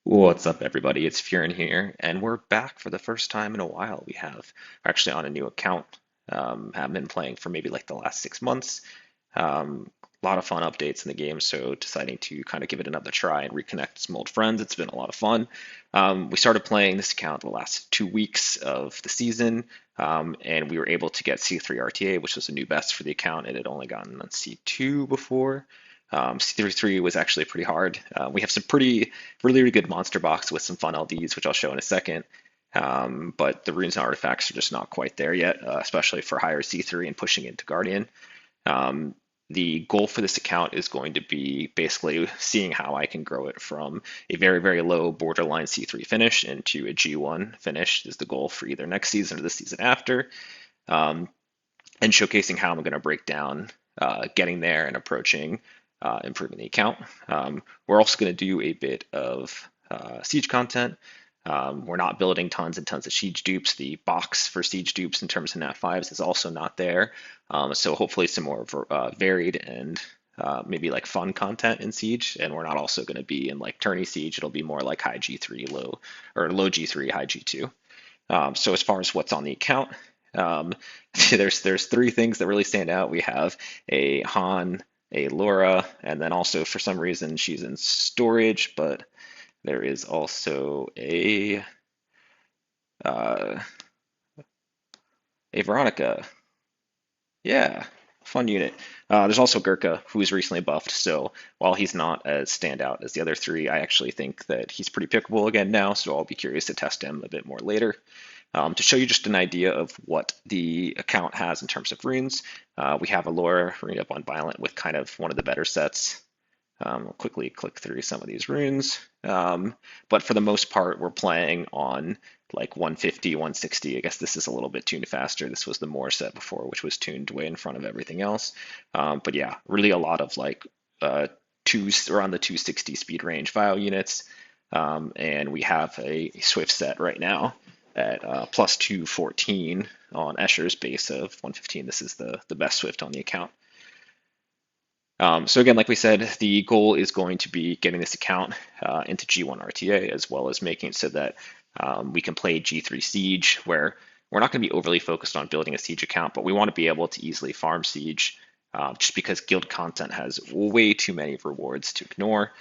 What's up, everybody? It's Furin here, and we're back for the first time in a while. We're actually on a new account. Have been playing for maybe like the last 6 months. A lot of fun updates in the game, so deciding to kind of give it another try and reconnect with some old friends. It's been a lot of fun. We started playing this account the last 2 weeks of the season, and we were able to get C3 RTA, which was a new best for the account. It had only gotten on C2 before. C33 was actually pretty hard. We have some really good monster box with some fun LDs, which I'll show in a second. But the runes and artifacts are just not quite there yet, especially for higher C3 and pushing into Guardian. Um, the goal for this account is going to be basically seeing how I can grow it from a very low borderline C3 finish into a G1 finish is the goal for either next season or the season after, um, and showcasing how I'm going to break down getting there and approaching improving the account. We're also going to do a bit of siege content. We're not building tons and tons of siege dupes. The box for siege dupes in terms of Nat 5s is also not there. So hopefully some more varied and maybe like fun content in siege. And we're not also going to be in like tourney siege. It'll be more like high G3, low G3, high G2. So as far as what's on the account, um, there's three things that really stand out. We have a Han, a Laura, and then also for some reason she's in storage, but there is also uh, a Veronica. Yeah, fun unit. There's also Gurkha, who's recently buffed. So while he's not as standout as the other three, I actually think that he's pretty pickable again now. So I'll be curious to test him a bit more later. To show you just an idea of what the account has in terms of runes, we have a Laura rune up on Violent with kind of one of the better sets. We'll quickly click through some of these runes. But for the most part, we're playing on like 150, 160. I guess this is a little bit tuned faster. This was the Moore set before, which was tuned way in front of everything else. But yeah, really a lot of like around the 260 speed range Vile units. And we have a Swift set right now at plus 214 on Escher's base of 115. This is the best Swift on the account. So again, like we said, the goal is going to be getting this account into G1 RTA, as well as making it so that we can play G3 Siege, where we're not going to be overly focused on building a Siege account, but we want to be able to easily farm Siege, just because guild content has way too many rewards to ignore.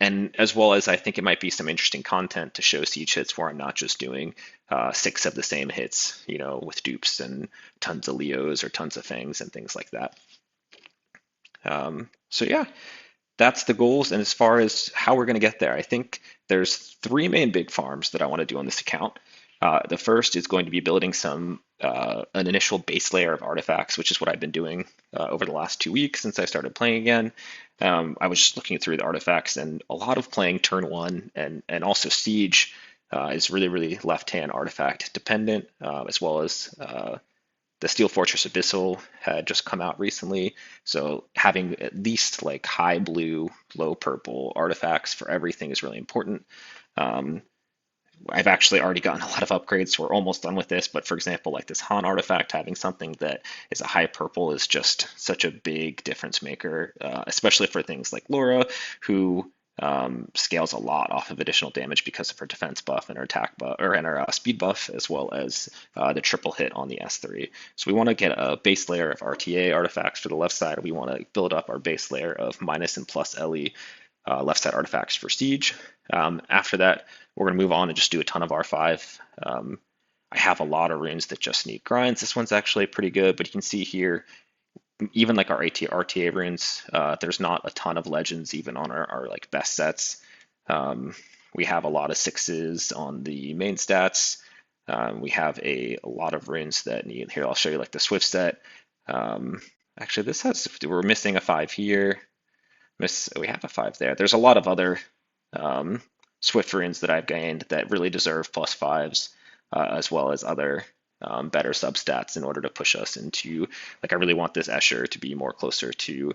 And as well as I think it might be some interesting content to show Siege hits where I'm not just doing 6 of the same hits, with dupes and tons of Leos or tons of Fangs and things like that. So yeah, that's the goals. And as far as how we're going to get there, I think there's 3 main big farms that I want to do on this account. The first is going to be building an initial base layer of artifacts, which is what I've been doing over the last 2 weeks since I started playing again. I was just looking through the artifacts, and a lot of playing turn one and also siege is really left-hand artifact dependent, as well as the Steel Fortress Abyssal had just come out recently, so having at least like high blue, low purple artifacts for everything is really important. Um, I've actually already gotten a lot of upgrades, so we're almost done with this. But for example, like this Han artifact, having something that is a high purple is just such a big difference maker, especially for things like Laura, who scales a lot off of additional damage because of her defense buff and her attack buff, and her speed buff, as well as the triple hit on the S3. So we want to get a base layer of RTA artifacts for the left side. We want to build up our base layer of minus and plus LE left side artifacts for Siege. After that, we're going to move on and just do a ton of R5. I have a lot of runes that just need grinds. This one's actually pretty good, but you can see here, even like our RTA runes, there's not a ton of legends even on our like best sets. We have a lot of 6s on the main stats. We have a lot of runes that need, here I'll show you like the Swift set. Actually, we're missing a 5 here. We have a 5 there. There's a lot of other Swift runes that I've gained that really deserve plus 5s, as well as other better substats in order to push us into, like, I really want this Escher to be more closer to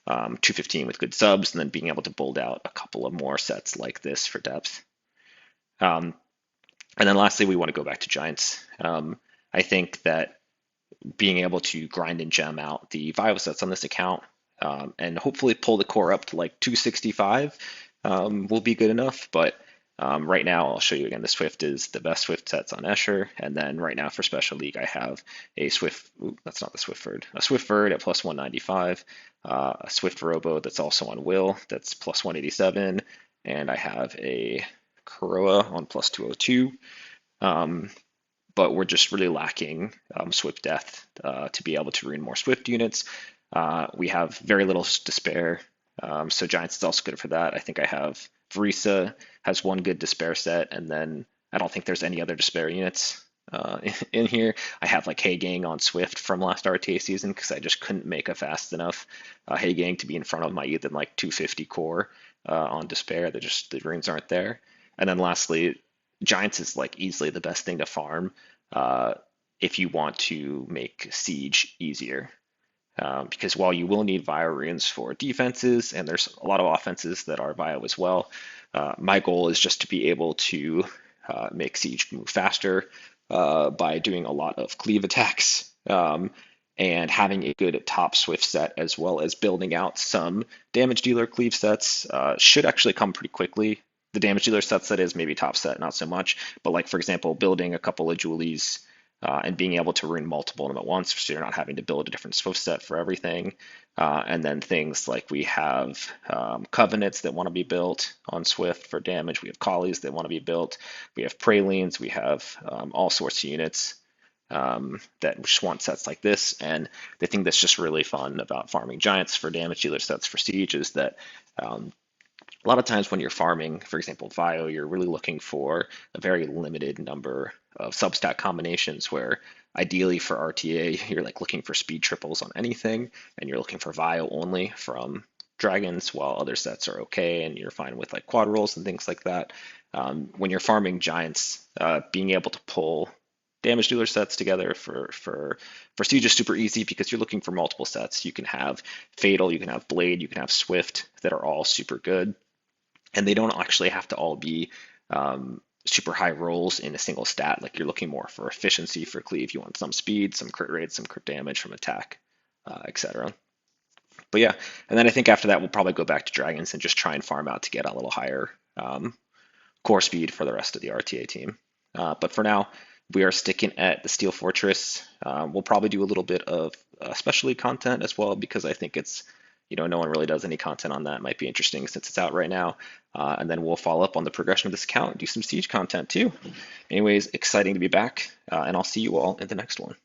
215 with good subs, and then being able to build out a couple of more sets like this for depth. And then lastly, we want to go back to Giants. I think that being able to grind and gem out the Vivo sets on this account, and hopefully pull the core up to like 265, will be good enough. But right now, I'll show you again. The Swift is the best Swift sets on Escher, and then right now for Special League, I have a Swift. Ooh, that's not the Swiftford. A Swiftford at plus 195, a Swift Robo that's also on Will that's plus 187, and I have a Kuroa on plus 202. Um, but we're just really lacking Swift Death to be able to ruin more Swift units. We have very little Despair, so Giants is also good for that. I think I have Vrisa has one good Despair set, and then I don't think there's any other Despair units in here. I have like Hey on Swift from last RTA season because I just couldn't make a fast enough Hey to be in front of my Ethan like 250 core on Despair. The runes aren't there. And then lastly, Giants is like easily the best thing to farm uh, if you want to make Siege easier. Because while you will need Vio runes for defenses, and there's a lot of offenses that are Vio as well, my goal is just to be able to make Siege move faster by doing a lot of cleave attacks. And having a good top Swift set as well as building out some damage dealer cleave sets should actually come pretty quickly. The damage dealer sets that is maybe top set, not so much. But like for example, building a couple of Julies and being able to run multiple of them at once, so you're not having to build a different Swift set for everything. And then things like we have Covenants that want to be built on Swift for damage. We have Collies that want to be built. We have Pralines. We have all sorts of units that just want sets like this. And the thing that's just really fun about farming Giants for damage dealer sets for Siege is that a lot of times when you're farming, for example, Vio, you're really looking for a very limited number of substat combinations where ideally for RTA, you're like looking for speed triples on anything, and you're looking for Vio only from dragons, while other sets are okay, and you're fine with like quad rolls and things like that. When you're farming Giants, being able to pull damage dealer sets together for Siege is super easy because you're looking for multiple sets. You can have Fatal, you can have Blade, you can have Swift that are all super good, and they don't actually have to all be super high rolls in a single stat. Like you're looking more for efficiency for cleave. You want some speed, some crit rate, some crit damage from attack, etc. But yeah, and then I think after that we'll probably go back to dragons and just try and farm out to get a little higher core speed for the rest of the RTA team. But for now, we are sticking at the Steel Fortress. We'll probably do a little bit of specialty content as well because I think it's, no one really does any content on that. It might be interesting since it's out right now. And then we'll follow up on the progression of this account and do some Siege content too. Anyways, exciting to be back, and I'll see you all in the next one.